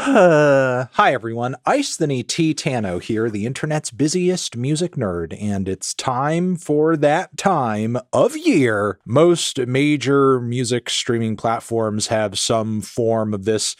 Hi everyone, Austen Tano here, the internet's busiest music nerd, and it's time for that time of year. Most major music streaming platforms have some form of this,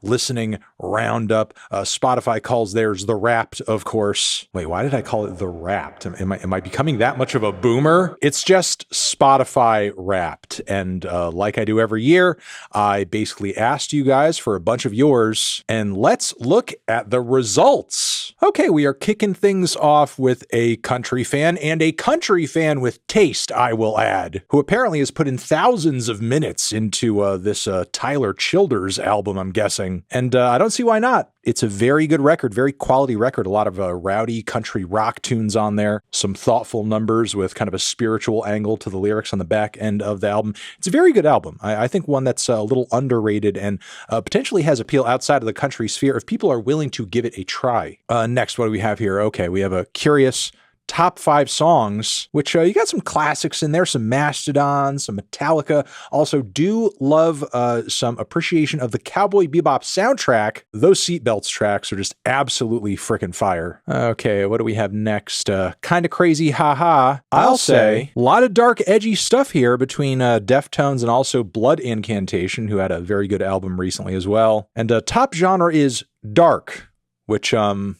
listening roundup. Spotify calls theirs the Wrapped, of course. Wait, why did I call it the Wrapped? Am I becoming that much of a boomer? It's just Spotify Wrapped, and like I do every year, I basically asked you guys for a bunch of yours, and let's look at the results. Okay, we are kicking things off with a country fan, and a country fan with taste, I will add, who apparently has put in thousands of minutes into this Tyler Childers album, I'm guessing. And I don't see why not. It's a very good record, very quality record. A lot of rowdy country rock tunes on there, some thoughtful numbers with kind of a spiritual angle to the lyrics on the back end of the album. It's a very good album. I think one that's a little underrated and potentially has appeal outside of the country sphere if people are willing to give it a try. Next, what do we have here? Okay, we have a curious top 5 songs, which you got some classics in there, some Mastodon, some Metallica. Also do love some appreciation of the Cowboy Bebop soundtrack. Those seatbelts tracks are just absolutely frickin' fire. Okay, what do we have next? Kinda crazy, haha. I'll say a lot of dark, edgy stuff here between Deftones and also Blood Incantation, who had a very good album recently as well. And top genre is dark, which don't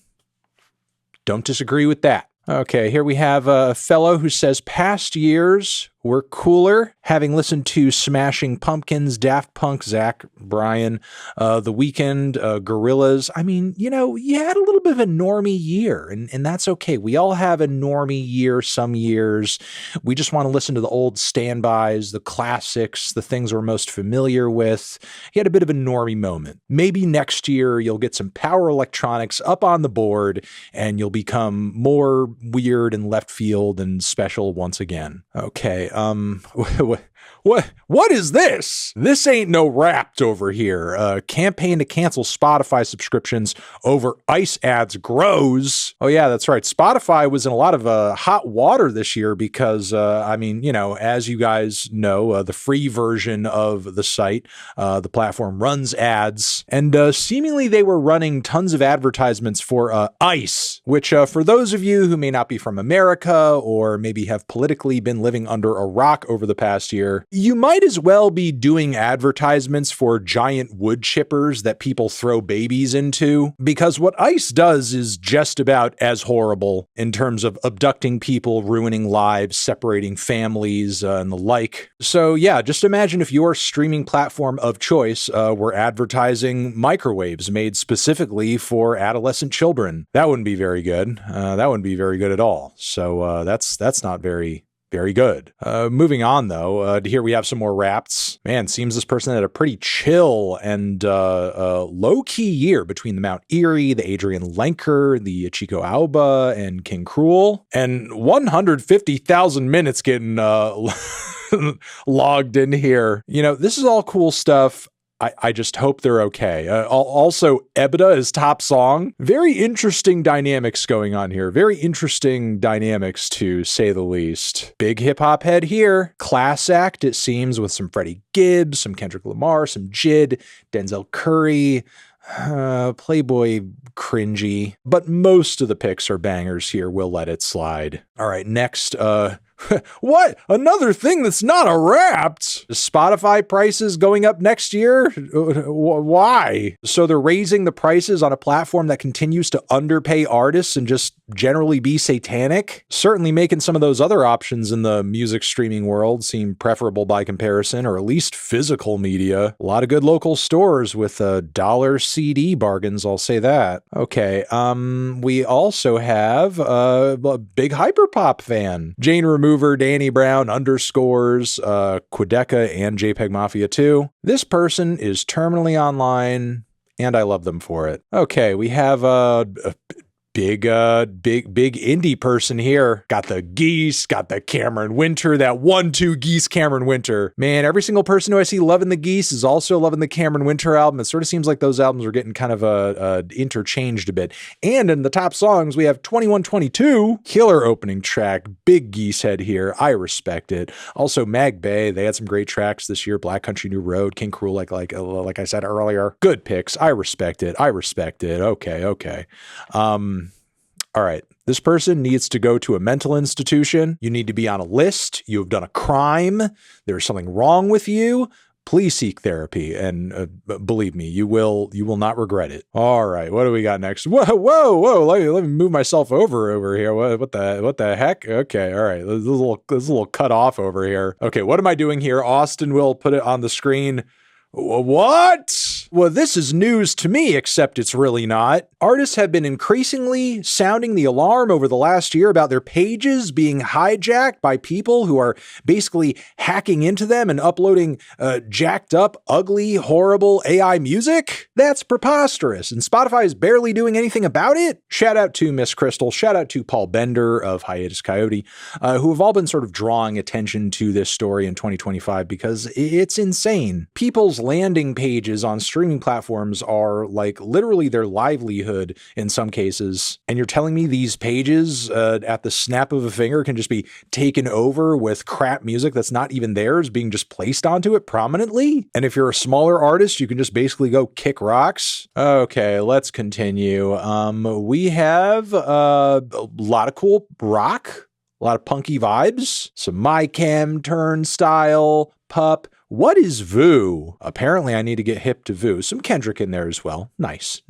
disagree with that. Okay, here we have a fellow who says past years were cooler, having listened to Smashing Pumpkins, Daft Punk, Zach Bryan, The Weeknd, Gorillaz. I mean, you had a little bit of a normie year, and that's okay. We all have a normie year some years. We just want to listen to the old standbys, the classics, the things we're most familiar with. You had a bit of a normie moment. Maybe next year you'll get some power electronics up on the board, and you'll become more weird and left field and special once again. Okay. What is this? This ain't no Wrapped over here. Campaign to cancel Spotify subscriptions over ICE ads grows. Oh yeah, that's right. Spotify was in a lot of hot water this year because, as you guys know, the free version of the site, the platform runs ads, and seemingly they were running tons of advertisements for ICE, which for those of you who may not be from America or maybe have politically been living under a rock over the past year, you might as well be doing advertisements for giant wood chippers that people throw babies into, because what ICE does is just about as horrible in terms of abducting people, ruining lives, separating families, and the like. So yeah, just imagine if your streaming platform of choice were advertising microwaves made specifically for adolescent children. That wouldn't be very good. That wouldn't be very good at all. So that's not very good. Moving on, though, here we have some more Wrappeds. Man, seems this person had a pretty chill and low-key year between the Mount Erie, the Adrian Lenker, the Chico Alba, and King Cruel, and 150,000 minutes getting logged in here. This is all cool stuff. I just hope they're okay. Also, Ebda is top song. Very interesting dynamics going on here. Very interesting dynamics, to say the least. Big hip-hop head here. Class act, it seems, with some Freddie Gibbs, some Kendrick Lamar, some Jid, Denzel Curry, Playboy cringy. But most of the picks are bangers here. We'll let it slide. All right, next, what? Another thing that's not a Wrapped? Spotify prices going up next year? Why? So they're raising the prices on a platform that continues to underpay artists and just generally be satanic? Certainly making some of those other options in the music streaming world seem preferable by comparison, or at least physical media. A lot of good local stores with dollar CD bargains, I'll say that. Okay, we also have a big hyperpop fan. Jane Remover, Danny Brown, underscores, Quedeca, and JPEG Mafia 2. This person is terminally online, and I love them for it. Okay, we have big indie person here. Got the Geese, got the Cameron Winter, that 1-2 Geese Cameron Winter. Man, every single person who I see loving the Geese is also loving the Cameron Winter album. It sort of seems like those albums are getting kind of interchanged a bit. And in the top songs, we have 2122, killer opening track, big Geese head here. I respect it. Also, Mag Bay, they had some great tracks this year. Black Country New Road, King Cruel, like I said earlier. Good picks. I respect it. Okay. All right. This person needs to go to a mental institution. You need to be on a list. You have done a crime. There's something wrong with you. Please seek therapy, and believe me, you will not regret it. All right, what do we got next? Whoa! Let me move myself over here. What the heck? Okay, all right. This is a little cut off over here. Okay, what am I doing here? Austen will put it on the screen. What? Well, this is news to me, except it's really not. Artists have been increasingly sounding the alarm over the last year about their pages being hijacked by people who are basically hacking into them and uploading jacked up, ugly, horrible AI music. That's preposterous, and Spotify is barely doing anything about it. Shout out to Miss Crystal, shout out to Paul Bender of Hiatus Coyote, who have all been sort of drawing attention to this story in 2025 because it's insane. People's landing pages on streaming platforms are like literally their livelihood in some cases. And you're telling me these pages at the snap of a finger can just be taken over with crap music that's not even theirs being just placed onto it prominently? And if you're a smaller artist, you can just basically go kick rocks? Okay, let's continue. We have a lot of cool rock, a lot of punky vibes, some My Chem, Turnstile, Pup. What is Vu? Apparently I need to get hip to Vu. Some Kendrick in there as well. Nice.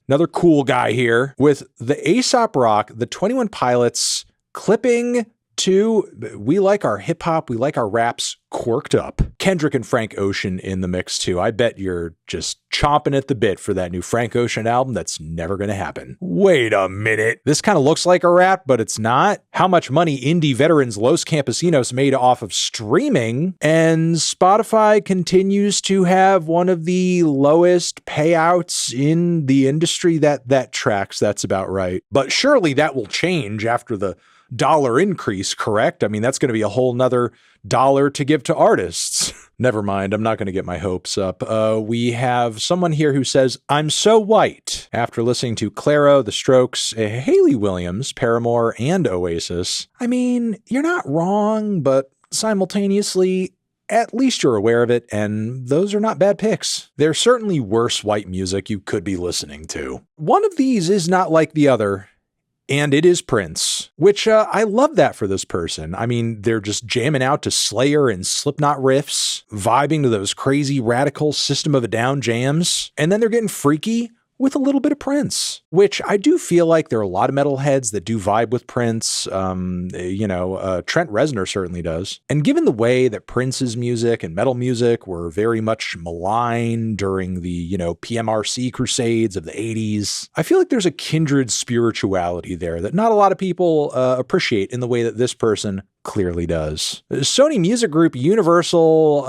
Another cool guy here with the Aesop Rock, the 21 Pilots clipping to We Like Our Hip Hop, We Like Our Raps Quirked Up. Kendrick and Frank Ocean in the mix too. I bet you're just chomping at the bit for that new Frank Ocean album that's never gonna happen. Wait a minute. This kind of looks like a rap, but it's not. How much money indie veterans Los Campesinos made off of streaming, and Spotify continues to have one of the lowest payouts in the industry that tracks. That's about right. But surely that will change after the dollar increase, correct? I mean, that's going to be a whole nother dollar to give to artists. Never mind, I'm not going to get my hopes up. We have someone here who says, I'm so white. After listening to Clairo, The Strokes, Hayley Williams, Paramore, and Oasis. I mean, you're not wrong, but simultaneously, at least you're aware of it, and those are not bad picks. There's certainly worse white music you could be listening to. One of these is not like the other, and it is Prince, which I love that for this person. I mean, they're just jamming out to Slayer and Slipknot riffs, vibing to those crazy radical System of a Down jams, and then they're getting freaky with a little bit of Prince, which I do feel like there are a lot of metalheads that do vibe with Prince. Trent Reznor certainly does. And given the way that Prince's music and metal music were very much maligned during the, PMRC crusades of the 80s, I feel like there's a kindred spirituality there that not a lot of people appreciate in the way that this person clearly does. Sony Music Group, Universal,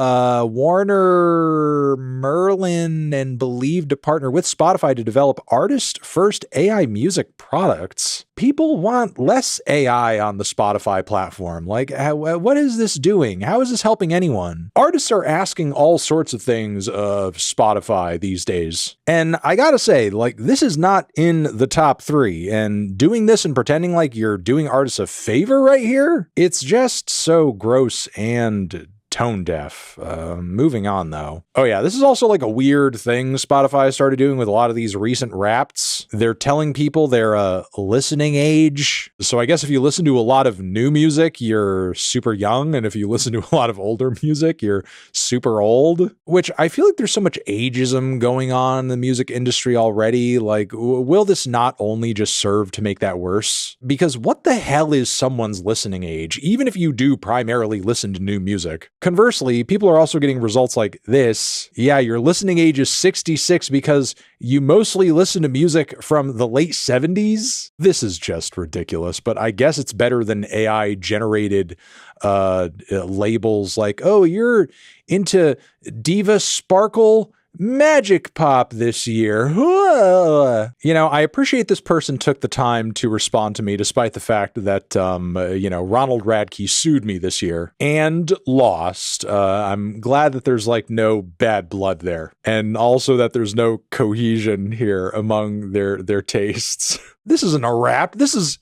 Warner, Merlin, and believed to partner with Spotify to develop artist-first AI music products. People want less AI on the Spotify platform. Like, what is this doing? How is this helping anyone? Artists are asking all sorts of things of Spotify these days. And I gotta say, this is not in the top 3. And doing this and pretending like you're doing artists a favor right here, it's just so gross and tone deaf. Moving on though. Oh yeah, this is also like a weird thing Spotify started doing with a lot of these recent raps. They're telling people their listening age. So I guess if you listen to a lot of new music, you're super young. And if you listen to a lot of older music, you're super old, which I feel like there's so much ageism going on in the music industry already. Like, will this not only just serve to make that worse? Because what the hell is someone's listening age, even if you do primarily listen to new music? Conversely, people are also getting results like this. Yeah, your listening age is 66 because you mostly listen to music from the late 70s. This is just ridiculous, but I guess it's better than AI generated labels like, oh, you're into Diva Sparkle magic pop this year. You know, I appreciate this person took the time to respond to me despite the fact that, Ronald Radke sued me this year and lost. I'm glad that there's like no bad blood there, and also that there's no cohesion here among their tastes. This isn't a rap. This is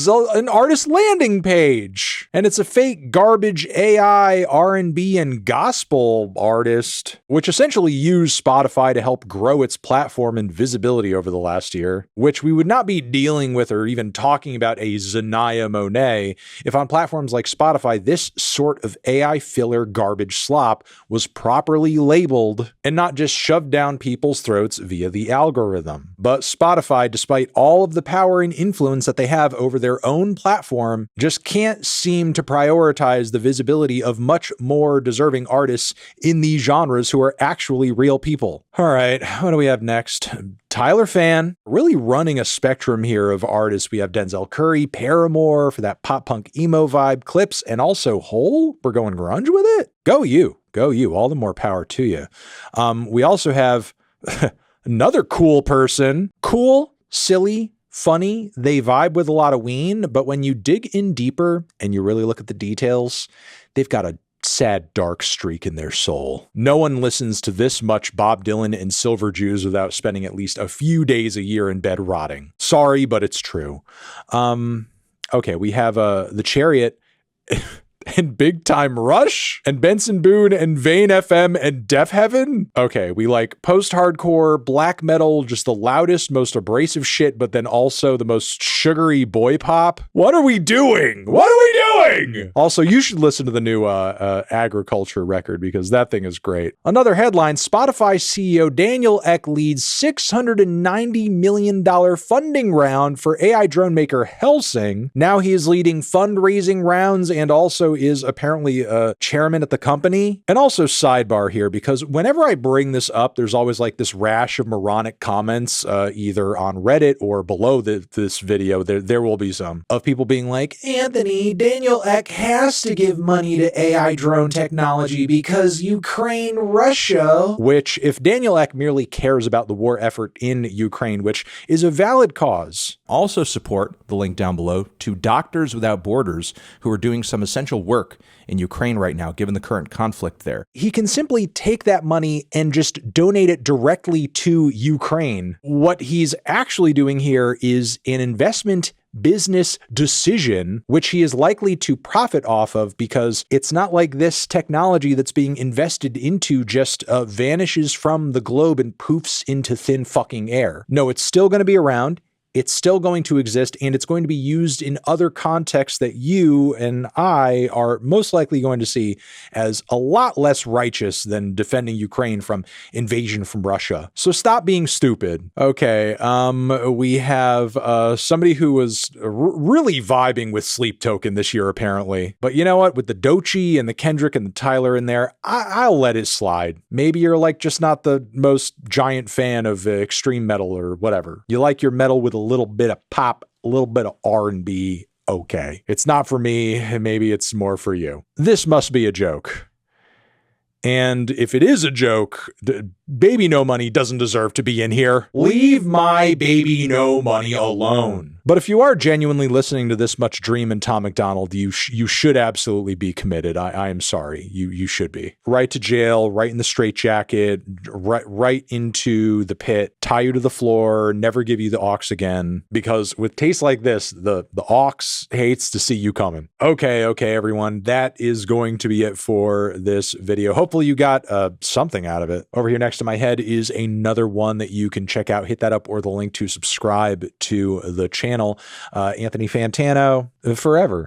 an artist landing page, and it's a fake garbage AI, R&B, and gospel artist, which essentially used Spotify to help grow its platform and visibility over the last year, which we would not be dealing with or even talking about a Zanaya Monet if on platforms like Spotify, this sort of AI filler garbage slop was properly labeled and not just shoved down people's throats via the algorithm. But Spotify, despite all of the power and influence that they have over their own platform, just can't seem to prioritize the visibility of much more deserving artists in these genres who are actually real people. All right, what do we have next? Tyler Fan, really running a spectrum here of artists. We have Denzel Curry, Paramore for that pop punk emo vibe, Clips, and also Hole. We're going grunge with it? Go you. All the more power to you. We also have another cool person. Cool, silly, funny, they vibe with a lot of ween, but when you dig in deeper and you really look at the details, they've got a sad, dark streak in their soul. No one listens to this much Bob Dylan and Silver Jews without spending at least a few days a year in bed rotting. Sorry, but it's true. Okay, we have The Chariot and Big Time Rush and Benson Boone and Vane FM and Def Heaven. Okay, we like post-hardcore, black metal, just the loudest, most abrasive shit, but then also the most sugary boy pop. What are we doing? Also, you should listen to the new Agriculture record because that thing is great. Another headline, Spotify CEO Daniel Ek leads $690 million funding round for AI drone maker Helsing. Now he is leading fundraising rounds and also is apparently a chairman at the company. And also sidebar here, because whenever I bring this up, there's always like this rash of moronic comments, either on Reddit or below this video. There will be some of people being like, Anthony, Daniel Ek has to give money to AI drone technology because Ukraine, Russia. Which, if Daniel Ek merely cares about the war effort in Ukraine, which is a valid cause. Also support, the link down below, to Doctors Without Borders, who are doing some essential work in Ukraine right now, given the current conflict there. He can simply take that money and just donate it directly to Ukraine. What he's actually doing here is an investment business decision, which he is likely to profit off of, because it's not like this technology that's being invested into just vanishes from the globe and poofs into thin fucking air. No, it's still going to be around. It's still going to exist, and it's going to be used in other contexts that you and I are most likely going to see as a lot less righteous than defending Ukraine from invasion from Russia. So stop being stupid. Okay, we have somebody who was really vibing with Sleep Token this year, apparently. But you know what? With the Doechii and the Kendrick and the Tyler in there, I'll let it slide. Maybe you're like just not the most giant fan of extreme metal or whatever. You like your metal with a little bit of pop, a little bit of R&B. Okay. It's not for me. Maybe it's more for you. This must be a joke. And if it is a joke, Baby No Money doesn't deserve to be in here. Leave my Baby No Money alone. But if you are genuinely listening to this much Dream and Tom McDonald, you should absolutely be committed. I am sorry. You should be. Right to jail, right in the straitjacket, right into the pit, tie you to the floor, never give you the aux again. Because with tastes like this, the aux hates to see you coming. Okay, everyone. That is going to be it for this video. Hopefully you got something out of it. Over here next to my head is another one that you can check out. Hit that up or the link to subscribe to the channel. Anthony Fantano, forever.